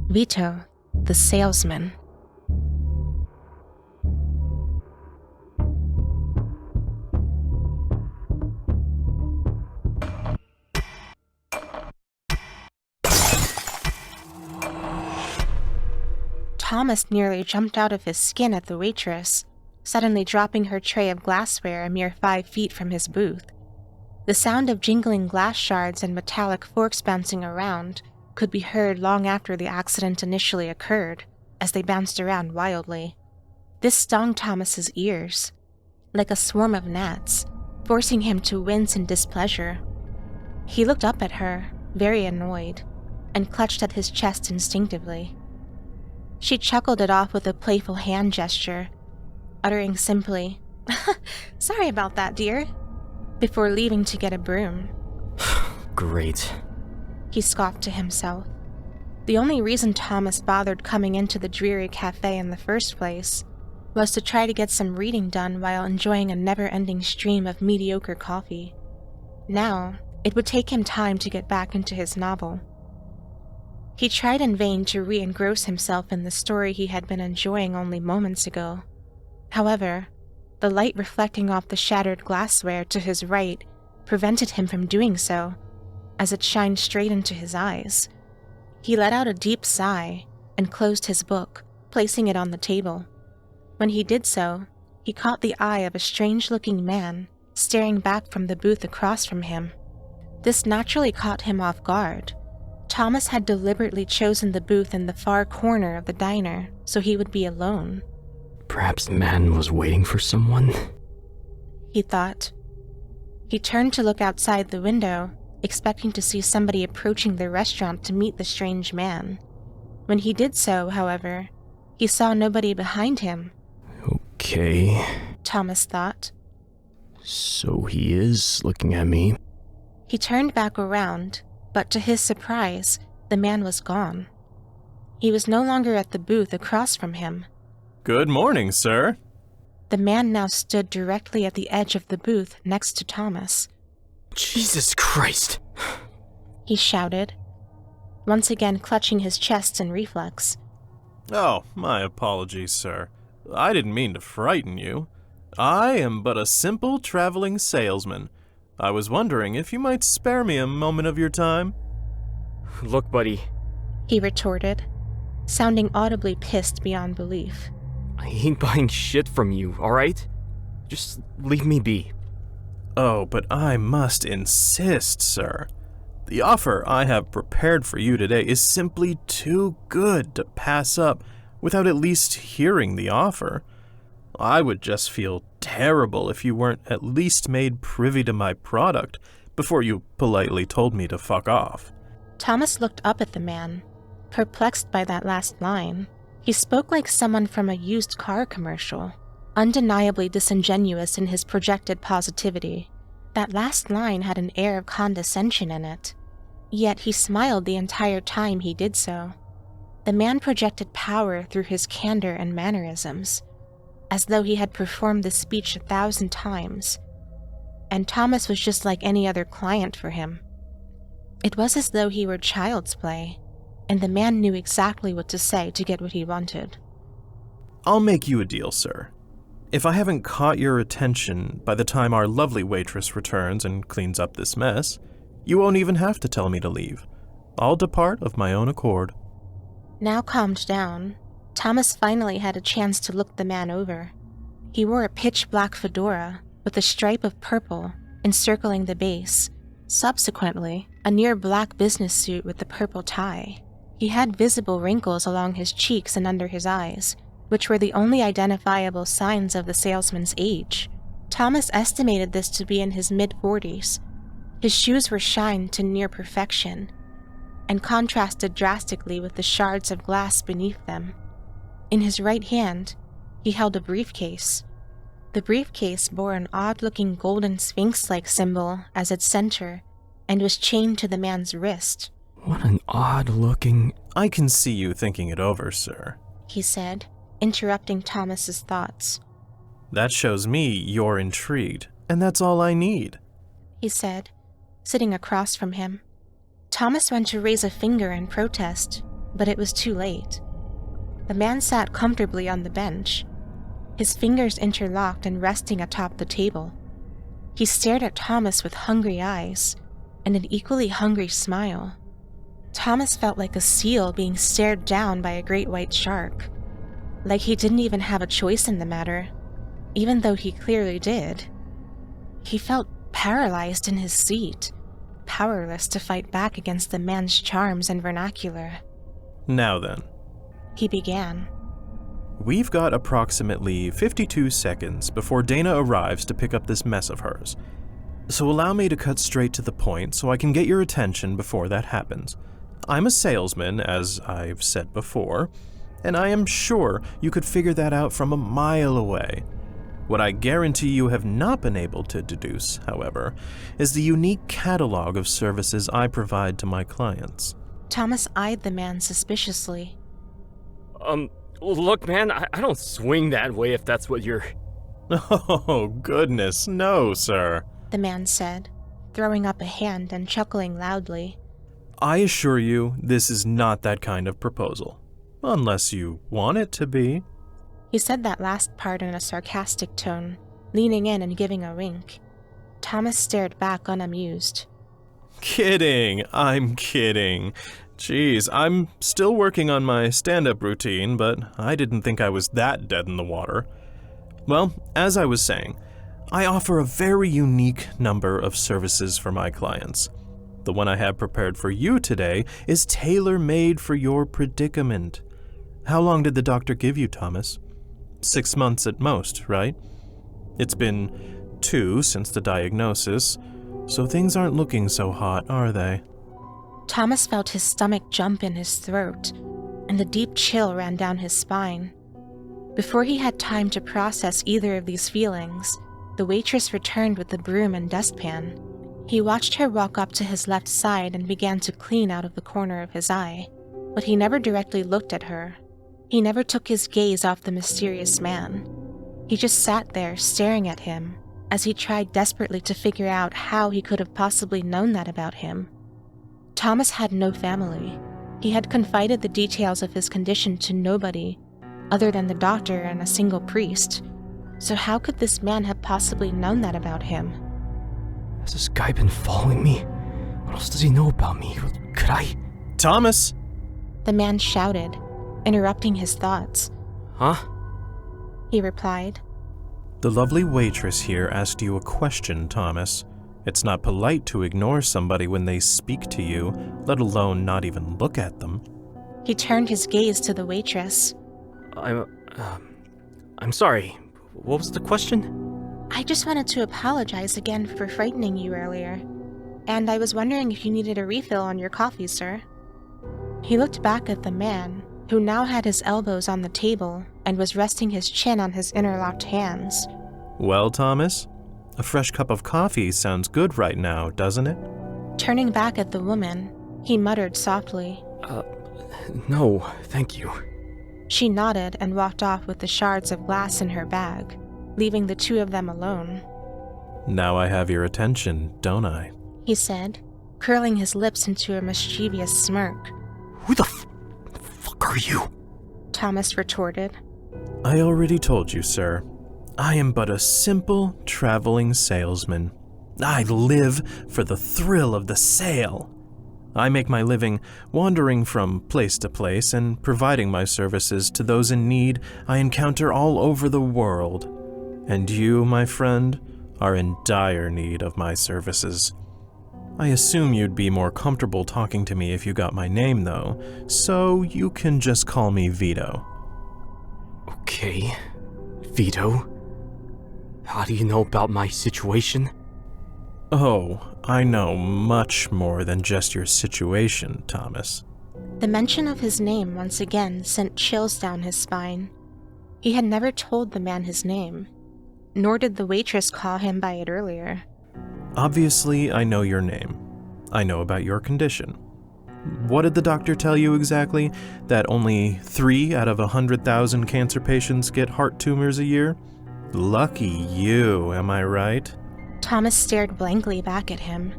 Vito, the salesman. Thomas nearly jumped out of his skin at the waitress, suddenly dropping her tray of glassware a mere 5 feet from his booth. The sound of jingling glass shards and metallic forks bouncing around could be heard long after the accident initially occurred, as they bounced around wildly. This stung Thomas's ears, like a swarm of gnats, forcing him to wince in displeasure. He looked up at her, very annoyed, and clutched at his chest instinctively. She chuckled it off with a playful hand gesture, uttering simply, "Sorry about that, dear," before leaving to get a broom. Great. He scoffed to himself. The only reason Thomas bothered coming into the dreary cafe in the first place was to try to get some reading done while enjoying a never-ending stream of mediocre coffee. Now, it would take him time to get back into his novel. He tried in vain to re-engross himself in the story he had been enjoying only moments ago. However, the light reflecting off the shattered glassware to his right prevented him from doing so, as it shined straight into his eyes. He let out a deep sigh and closed his book, placing it on the table. When he did so, he caught the eye of a strange-looking man staring back from the booth across from him. This naturally caught him off guard. Thomas had deliberately chosen the booth in the far corner of the diner so he would be alone. Perhaps the man was waiting for someone? He thought. He turned to look outside the window, expecting to see somebody approaching the restaurant to meet the strange man. When he did so, however, he saw nobody behind him. Okay. Thomas thought. So he is looking at me. He turned back around, but to his surprise, the man was gone. He was no longer at the booth across from him. Good morning, sir. The man now stood directly at the edge of the booth next to Thomas. Jesus Christ! He shouted, once again clutching his chest in reflex. Oh, my apologies, sir. I didn't mean to frighten you. I am but a simple traveling salesman. I was wondering if you might spare me a moment of your time. Look, buddy. He retorted, sounding audibly pissed beyond belief. I ain't buying shit from you, alright? Just leave me be. Oh, but I must insist, sir. The offer I have prepared for you today is simply too good to pass up without at least hearing the offer. I would just feel terrible if you weren't at least made privy to my product before you politely told me to fuck off. Thomas looked up at the man, perplexed by that last line. He spoke like someone from a used car commercial, undeniably disingenuous in his projected positivity. That last line had an air of condescension in it, yet he smiled the entire time he did so. The man projected power through his candor and mannerisms, as though he had performed the speech 1,000 times, and Thomas was just like any other client for him. It was as though he were child's play, and the man knew exactly what to say to get what he wanted. I'll make you a deal, sir. If I haven't caught your attention by the time our lovely waitress returns and cleans up this mess, you won't even have to tell me to leave. I'll depart of my own accord. Now calmed down, Thomas finally had a chance to look the man over. He wore a pitch-black fedora with a stripe of purple encircling the base, subsequently a near-black business suit with the purple tie. He had visible wrinkles along his cheeks and under his eyes, which were the only identifiable signs of the salesman's age. Thomas estimated this to be in his mid-40s. His shoes were shined to near perfection, and contrasted drastically with the shards of glass beneath them. In his right hand, he held a briefcase. The briefcase bore an odd-looking golden sphinx-like symbol as its center, and was chained to the man's wrist. What an odd-looking... I can see you thinking it over, sir, he said, interrupting Thomas's thoughts. That shows me you're intrigued, and that's all I need, he said, sitting across from him. Thomas went to raise a finger in protest, but it was too late. The man sat comfortably on the bench, his fingers interlocked and resting atop the table. He stared at Thomas with hungry eyes and an equally hungry smile. Thomas felt like a seal being stared down by a great white shark, like he didn't even have a choice in the matter, even though he clearly did. He felt paralyzed in his seat, powerless to fight back against the man's charms and vernacular. Now then, He began. we've got approximately 52 seconds before Dana arrives to pick up this mess of hers. So allow me to cut straight to the point so I can get your attention before that happens. I'm a salesman, as I've said before, and I am sure you could figure that out from a mile away. What I guarantee you have not been able to deduce, however, is the unique catalog of services I provide to my clients. Thomas eyed the man suspiciously. Look, man, I don't swing that way if that's what you're... Oh, goodness, no, sir. The man said, throwing up a hand and chuckling loudly. I assure you, this is not that kind of proposal. Unless you want it to be. He said that last part in a sarcastic tone, leaning in and giving a wink. Thomas stared back unamused. Kidding, I'm kidding. Geez, I'm still working on my stand-up routine, but I didn't think I was that dead in the water. Well, as I was saying, I offer a very unique number of services for my clients. The one I have prepared for you today is tailor-made for your predicament. How long did the doctor give you, Thomas? 6 months at most, right? It's been 2 since the diagnosis, so things aren't looking so hot, are they? Thomas felt his stomach jump in his throat, and a deep chill ran down his spine. Before he had time to process either of these feelings, the waitress returned with the broom and dustpan. He watched her walk up to his left side and began to clean out of the corner of his eye, but he never directly looked at her. He never took his gaze off the mysterious man. He just sat there staring at him as he tried desperately to figure out how he could have possibly known that about him. Thomas had no family. He had confided the details of his condition to nobody other than the doctor and a single priest. So how could this man have possibly known that about him? Has this guy been following me? What else does he know about me? Could I... Thomas! The man shouted, interrupting his thoughts. Huh? He replied. The lovely waitress here asked you a question, Thomas. It's not polite to ignore somebody when they speak to you, let alone not even look at them. He turned his gaze to the waitress. I'm sorry. What was the question? I just wanted to apologize again for frightening you earlier. And I was wondering if you needed a refill on your coffee, sir. He looked back at the man, who now had his elbows on the table and was resting his chin on his interlocked hands. Well, Thomas, a fresh cup of coffee sounds good right now, doesn't it? Turning back at the woman, he muttered softly. No, thank you. She nodded and walked off with the shards of glass in her bag, leaving the two of them alone. Now I have your attention, don't I? He said, curling his lips into a mischievous smirk. Who the fuck are you? Thomas retorted. I already told you, sir. I am but a simple traveling salesman. I live for the thrill of the sale. I make my living wandering from place to place and providing my services to those in need I encounter all over the world. And you, my friend, are in dire need of my services. I assume you'd be more comfortable talking to me if you got my name, though, so you can just call me Vito. Okay, Vito. How do you know about my situation? Oh, I know much more than just your situation, Thomas. The mention of his name once again sent chills down his spine. He had never told the man his name, nor did the waitress call him by it earlier. Obviously, I know your name. I know about your condition. What did the doctor tell you exactly? That only 3 out of 100,000 cancer patients get heart tumors a year? Lucky you, am I right? Thomas stared blankly back at him.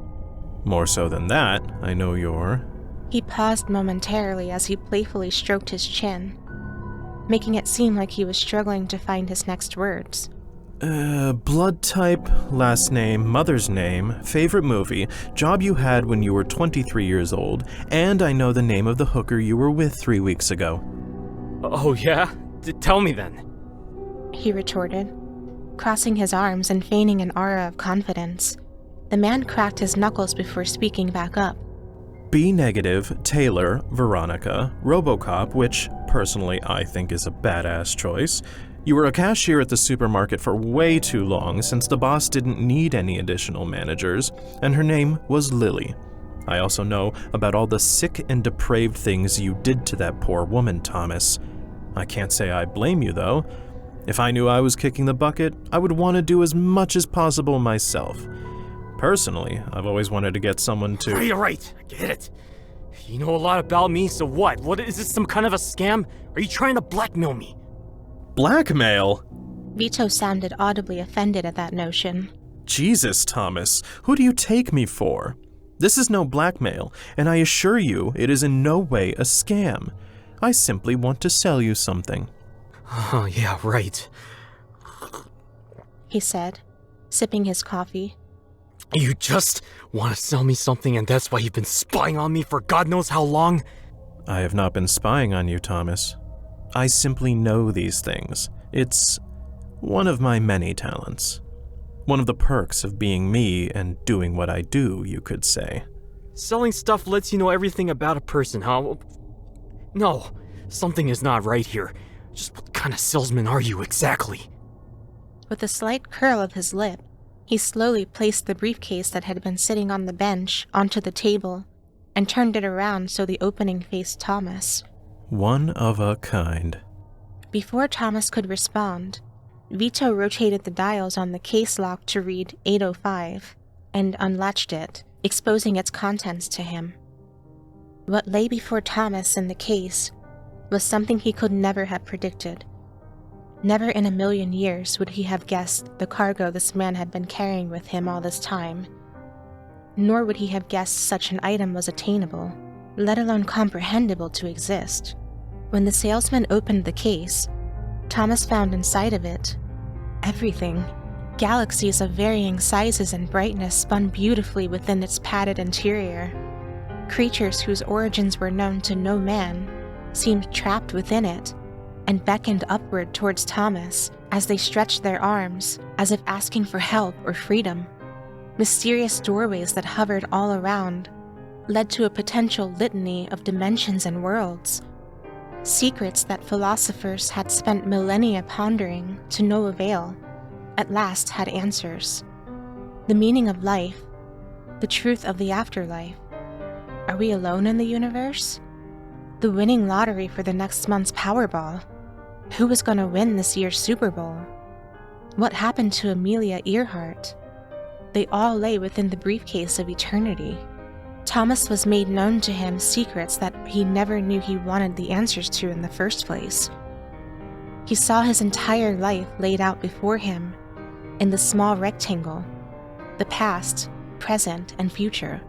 More so than that, I know you're He paused momentarily as he playfully stroked his chin, making it seem like he was struggling to find his next words. Blood type, last name, mother's name, favorite movie, job you had when you were 23 years old, and I know the name of the hooker you were with 3 weeks ago. Oh yeah? Tell me then. He retorted, crossing his arms and feigning an aura of confidence. The man cracked his knuckles before speaking back up. B negative, Taylor, Veronica, Robocop, which, personally, I think is a badass choice. You were a cashier at the supermarket for way too long since the boss didn't need any additional managers, and her name was Lily. I also know about all the sick and depraved things you did to that poor woman, Thomas. I can't say I blame you, though. If I knew I was kicking the bucket, I would want to do as much as possible myself. Personally, I've always wanted to get someone to— Right, I get it. You know a lot about me, so what? What, is this some kind of a scam? Are you trying to blackmail me? Blackmail? Vito sounded audibly offended at that notion. Jesus, Thomas, who do you take me for? This is no blackmail, and I assure you it is in no way a scam. I simply want to sell you something. Oh, yeah, right. He said, sipping his coffee. You just want to sell me something and that's why you've been spying on me for God knows how long? I have not been spying on you, Thomas. I simply know these things. It's one of my many talents. One of the perks of being me and doing what I do, you could say. Selling stuff lets you know everything about a person, huh? No, something is not right here. Just what kind of salesman are you exactly? With a slight curl of his lip, he slowly placed the briefcase that had been sitting on the bench onto the table and turned it around so the opening faced Thomas. One of a kind. Before Thomas could respond, Vito rotated the dials on the case lock to read 805 and unlatched it, exposing its contents to him. What lay before Thomas in the case was something he could never have predicted. Never in a million years would he have guessed the cargo this man had been carrying with him all this time. Nor would he have guessed such an item was attainable, let alone comprehensible to exist. When the salesman opened the case, Thomas found inside of it everything. Galaxies of varying sizes and brightness spun beautifully within its padded interior. Creatures whose origins were known to no man seemed trapped within it and beckoned upward towards Thomas as they stretched their arms, as if asking for help or freedom. Mysterious doorways that hovered all around led to a potential litany of dimensions and worlds. Secrets that philosophers had spent millennia pondering to no avail, at last had answers. The meaning of life, the truth of the afterlife. Are we alone in the universe? The winning lottery for the next month's Powerball. Who was going to win this year's Super Bowl? What happened to Amelia Earhart? They all lay within the briefcase of eternity. Thomas was made known to him secrets that he never knew he wanted the answers to in the first place. He saw his entire life laid out before him in the small rectangle, the past, present, and future.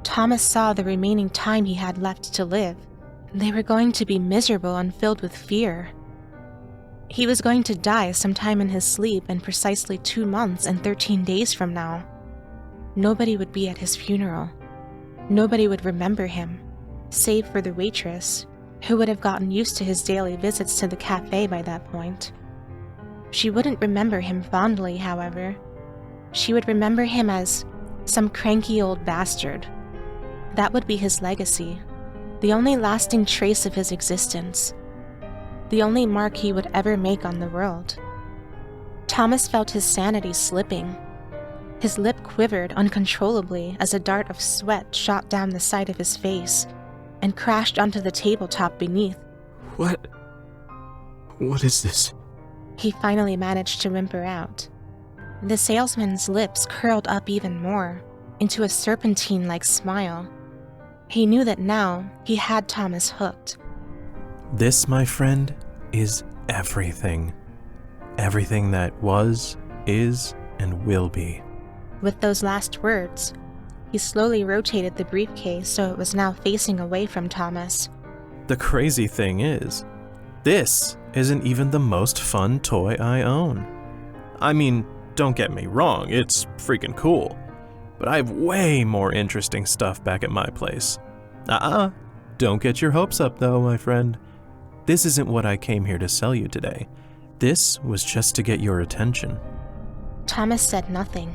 Thomas saw the remaining time he had left to live. They were going to be miserable and filled with fear. He was going to die sometime in his sleep in precisely 2 months and 13 days from now. Nobody would be at his funeral. Nobody would remember him, save for the waitress, who would have gotten used to his daily visits to the cafe by that point. She wouldn't remember him fondly, however. She would remember him as some cranky old bastard. That would be his legacy, the only lasting trace of his existence, the only mark he would ever make on the world. Thomas felt his sanity slipping. His lip quivered uncontrollably as a dart of sweat shot down the side of his face and crashed onto the tabletop beneath. What is this? He finally managed to whimper out. The salesman's lips curled up even more, into a serpentine-like smile. He knew that now he had Thomas hooked. This, my friend, is everything. Everything that was, is, and will be. With those last words, He slowly rotated the briefcase so it was now facing away from Thomas. The crazy thing is, this isn't even the most fun toy I own. I mean, don't get me wrong, it's freaking cool. But I have way more interesting stuff back at my place. Don't get your hopes up though, my friend. This isn't what I came here to sell you today. This was just to get your attention. Thomas said nothing.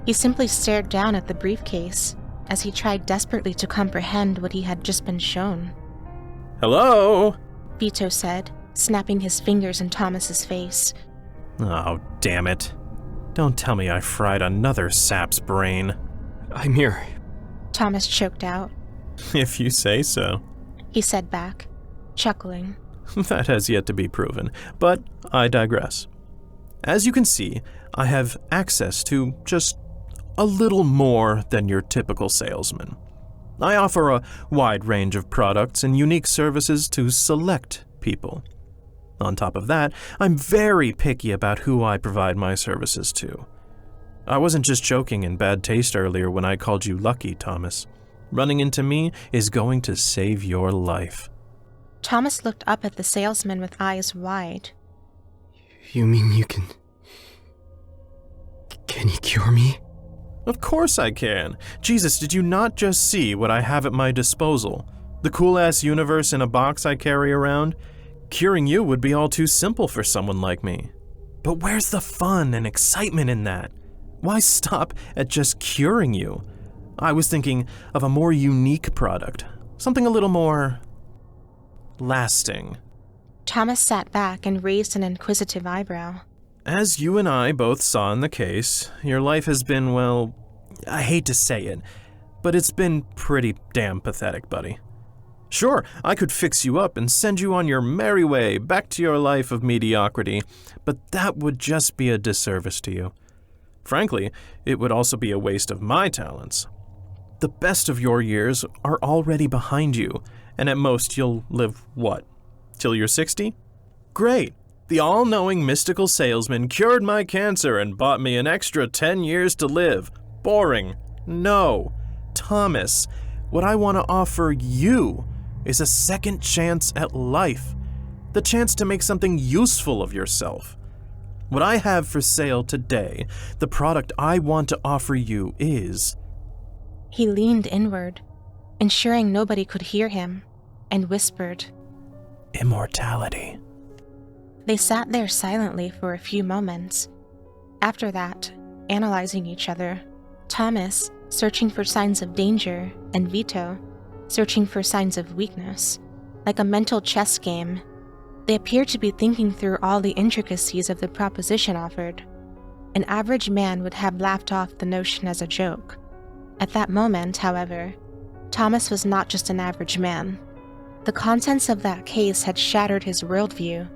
He simply stared down at the briefcase as he tried desperately to comprehend what he had just been shown. Hello? Vito said, snapping his fingers in Thomas's face. Oh, damn it. Don't tell me I fried another sap's brain. I'm here. Thomas choked out. If you say so. He said back, chuckling. That has yet to be proven, but I digress. As you can see, I have access to just a little more than your typical salesman. I offer a wide range of products and unique services to select people. On top of that, I'm very picky about who I provide my services to. I wasn't just joking in bad taste earlier when I called you lucky, Thomas. Running into me is going to save your life. Thomas looked up at the salesman with eyes wide. You mean you can you cure me? Of course I can. Jesus, did you not just see what I have at my disposal? The cool-ass universe in a box I carry around? Curing you would be all too simple for someone like me. But where's the fun and excitement in that? Why stop at just curing you? I was thinking of a more unique product. Something a little more lasting. Thomas sat back and raised an inquisitive eyebrow. As you and I both saw in the case, your life has been, well, I hate to say it, but it's been pretty damn pathetic, buddy. Sure, I could fix you up and send you on your merry way back to your life of mediocrity, but that would just be a disservice to you. Frankly, it would also be a waste of my talents. The best of your years are already behind you, and at most you'll live, what, till you're 60? Great! The all-knowing mystical salesman cured my cancer and bought me an extra 10 years to live. Boring. No. Thomas, what I want to offer you is a second chance at life. The chance to make something useful of yourself. What I have for sale today, the product I want to offer you is... He leaned inward, ensuring nobody could hear him, and whispered, Immortality. They sat there silently for a few moments. After that, analyzing each other, Thomas searching for signs of danger, and Vito searching for signs of weakness. Like a mental chess game, they appeared to be thinking through all the intricacies of the proposition offered. An average man would have laughed off the notion as a joke. At that moment, however, Thomas was not just an average man. The contents of that case had shattered his worldview,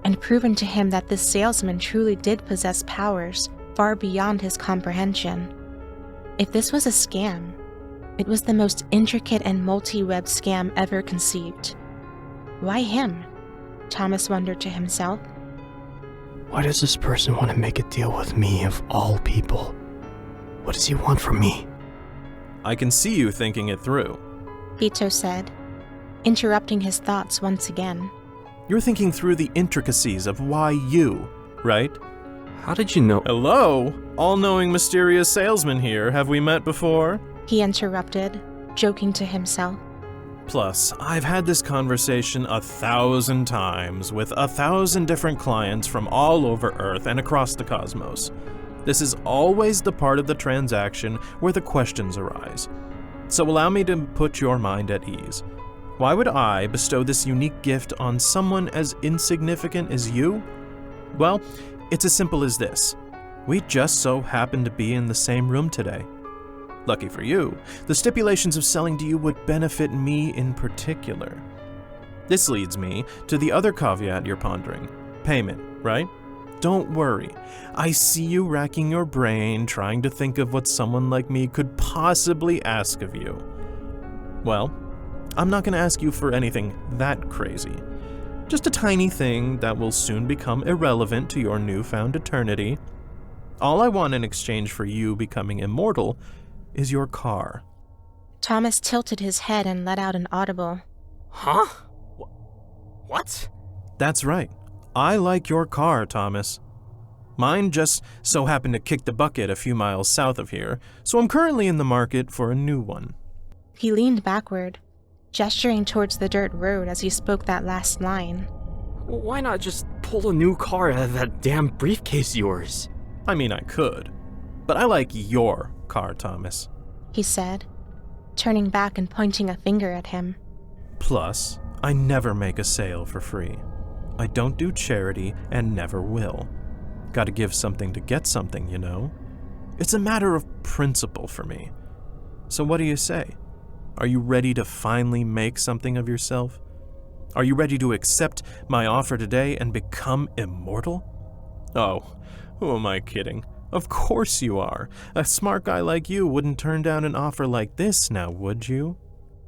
and proven to him that this salesman truly did possess powers far beyond his comprehension. If this was a scam, it was the most intricate and multi-web scam ever conceived. Why him? Thomas wondered to himself. Why does this person want to make a deal with me of all people? What does he want from me? I can see you thinking it through. Vito said, interrupting his thoughts once again. You're thinking through the intricacies of why you, right? How did you know? Hello? All-knowing mysterious salesman here. Have we met before? He interrupted, joking to himself. Plus, I've had this conversation 1,000 times with 1,000 different clients from all over Earth and across the cosmos. This is always the part of the transaction where the questions arise. So allow me to put your mind at ease. Why would I bestow this unique gift on someone as insignificant as you? Well, it's as simple as this. We just so happen to be in the same room today. Lucky for you, the stipulations of selling to you would benefit me in particular. This leads me to the other caveat you're pondering. Payment, right? Don't worry. I see you racking your brain trying to think of what someone like me could possibly ask of you. Well, I'm not going to ask you for anything that crazy. Just a tiny thing that will soon become irrelevant to your newfound eternity. All I want in exchange for you becoming immortal is your car. Thomas tilted his head and let out an audible. Huh? What? That's right. I like your car, Thomas. Mine just so happened to kick the bucket a few miles south of here, so I'm currently in the market for a new one. He leaned backward, gesturing towards the dirt road as he spoke that last line. Why not just pull a new car out of that damn briefcase of yours? I mean, I could, but I like your car, Thomas. He said, turning back and pointing a finger at him. Plus, I never make a sale for free. I don't do charity and never will. Gotta give something to get something, you know? It's a matter of principle for me. So what do you say? Are you ready to finally make something of yourself? Are you ready to accept my offer today and become immortal? Oh, who am I kidding? Of course you are. A smart guy like you wouldn't turn down an offer like this now, would you?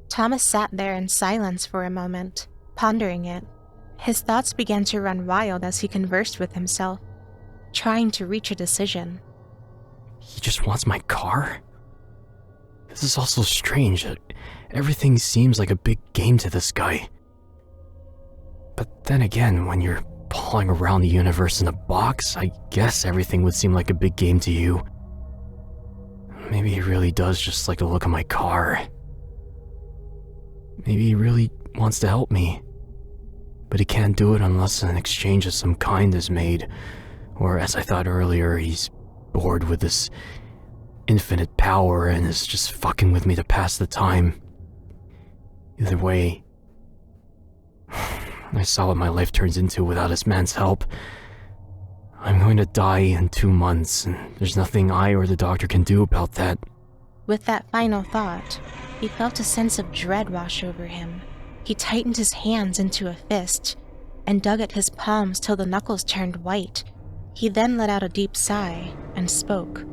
Thomas sat there in silence for a moment, pondering it. His thoughts began to run wild as he conversed with himself, trying to reach a decision. He just wants my car? This is also strange. Everything seems like a big game to this guy. But then again, when you're pawing around the universe in a box, I guess everything would seem like a big game to you. Maybe he really does just like the look of my car. Maybe he really wants to help me. But he can't do it unless an exchange of some kind is made. Or, as I thought earlier, he's bored with this infinite power and is just fucking with me to pass the time. Either way, I saw what my life turns into without this man's help. I'm going to die in 2 months, and there's nothing I or the doctor can do about that. With that final thought, he felt a sense of dread wash over him. He tightened his hands into a fist and dug at his palms till the knuckles turned white. He then let out a deep sigh and spoke.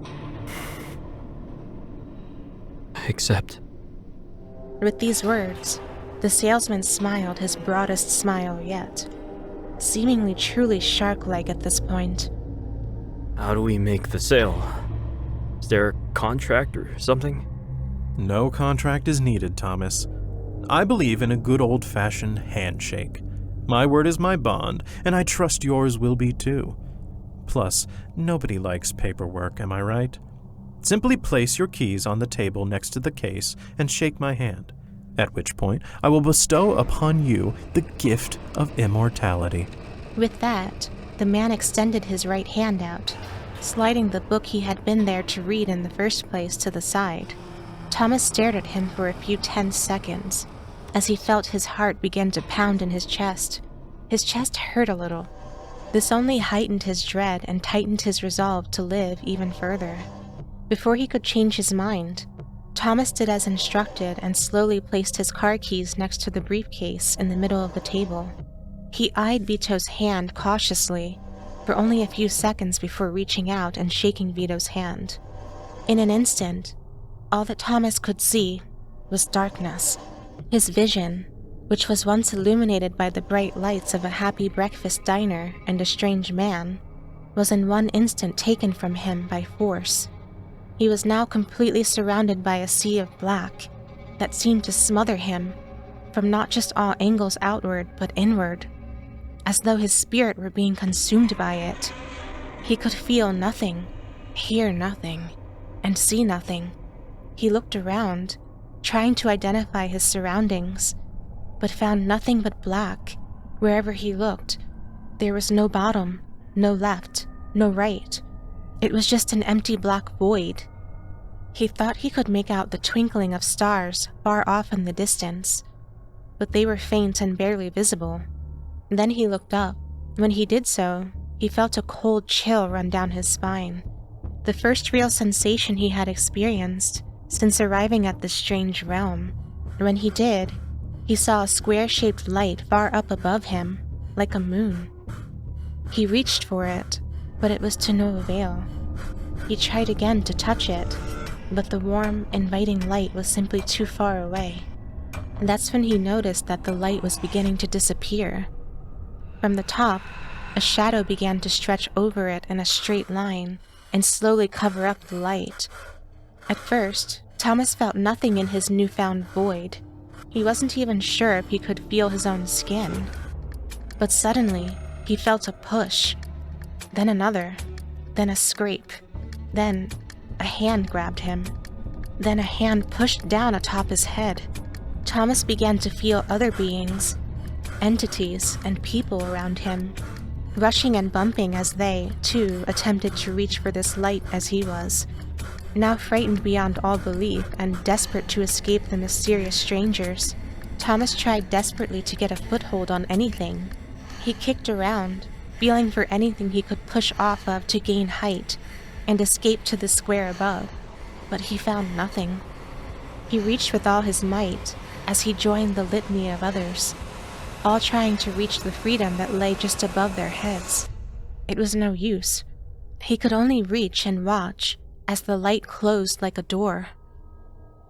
Accept. With these words, the salesman smiled his broadest smile yet, seemingly truly shark-like at this point. How do we make the sale? Is there a contract or something? No contract is needed, Thomas. I believe in a good old-fashioned handshake. My word is my bond, and I trust yours will be too. Plus, nobody likes paperwork, am I right? Simply place your keys on the table next to the case and shake my hand, at which point I will bestow upon you the gift of immortality. With that, the man extended his right hand out, sliding the book he had been there to read in the first place to the side. Thomas stared at him for a few tense seconds, as he felt his heart begin to pound in his chest. His chest hurt a little. This only heightened his dread and tightened his resolve to live even further. Before he could change his mind, Thomas did as instructed and slowly placed his car keys next to the briefcase in the middle of the table. He eyed Vito's hand cautiously for only a few seconds before reaching out and shaking Vito's hand. In an instant, all that Thomas could see was darkness. His vision, which was once illuminated by the bright lights of a happy breakfast diner and a strange man, was in one instant taken from him by force. He was now completely surrounded by a sea of black that seemed to smother him from not just all angles outward but inward, as though his spirit were being consumed by it. He could feel nothing, hear nothing, and see nothing. He looked around, trying to identify his surroundings, but found nothing but black. Wherever he looked, there was no bottom, no left, no right. It was just an empty black void. He thought he could make out the twinkling of stars far off in the distance, but they were faint and barely visible. Then he looked up. When he did so, he felt a cold chill run down his spine, the first real sensation he had experienced since arriving at this strange realm. When he did, he saw a square-shaped light far up above him, like a moon. He reached for it, but it was to no avail. He tried again to touch it, but the warm, inviting light was simply too far away. And that's when he noticed that the light was beginning to disappear. From the top, a shadow began to stretch over it in a straight line and slowly cover up the light. At first, Thomas felt nothing in his newfound void. He wasn't even sure if he could feel his own skin. But suddenly, he felt a push, then another, then a scrape, then a hand grabbed him, then a hand pushed down atop his head. Thomas began to feel other beings, entities, and people around him, rushing and bumping as they, too, attempted to reach for this light as he was. Now frightened beyond all belief and desperate to escape the mysterious strangers, Thomas tried desperately to get a foothold on anything. He kicked around, feeling for anything he could push off of to gain height and escape to the square above, but he found nothing. He reached with all his might as he joined the litany of others, all trying to reach the freedom that lay just above their heads. It was no use. He could only reach and watch as the light closed like a door.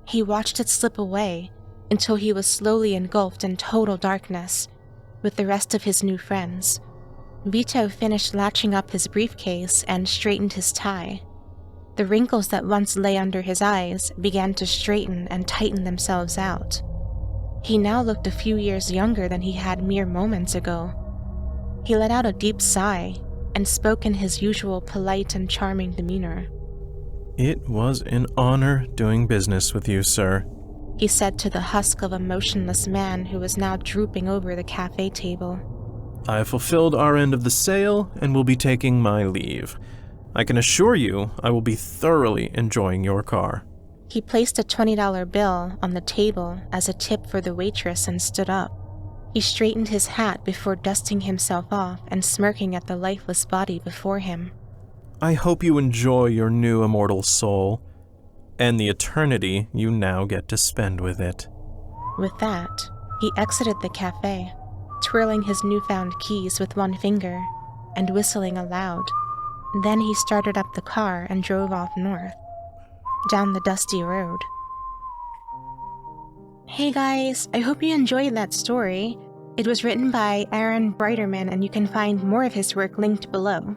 He watched it slip away until he was slowly engulfed in total darkness with the rest of his new friends. Vito finished latching up his briefcase and straightened his tie. The wrinkles that once lay under his eyes began to straighten and tighten themselves out. He now looked a few years younger than he had mere moments ago. He let out a deep sigh and spoke in his usual polite and charming demeanor. "It was an honor doing business with you, sir," he said to the husk of a motionless man who was now drooping over the cafe table. "I have fulfilled our end of the sale and will be taking my leave. I can assure you I will be thoroughly enjoying your car." He placed a $20 bill on the table as a tip for the waitress and stood up. He straightened his hat before dusting himself off and smirking at the lifeless body before him. "I hope you enjoy your new immortal soul, and the eternity you now get to spend with it." With that, he exited the cafe, twirling his newfound keys with one finger and whistling aloud. Then he started up the car and drove off north, down the dusty road. Hey guys, I hope you enjoyed that story. It was written by Aaron Breiterman, and you can find more of his work linked below.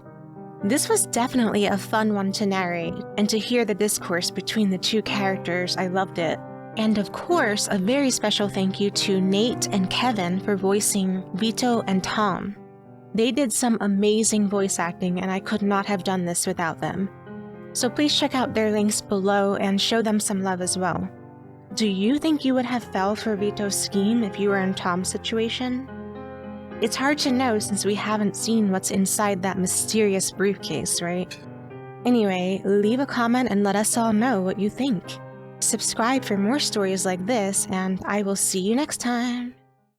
This was definitely a fun one to narrate, and to hear the discourse between the two characters, I loved it. And of course, a very special thank you to Nate and Kevin for voicing Vito and Tom. They did some amazing voice acting, and I could not have done this without them. So please check out their links below and show them some love as well. Do you think you would have fell for Vito's scheme if you were in Tom's situation? It's hard to know since we haven't seen what's inside that mysterious briefcase, right? Anyway, leave a comment and let us all know what you think. Subscribe for more stories like this, and I will see you next time.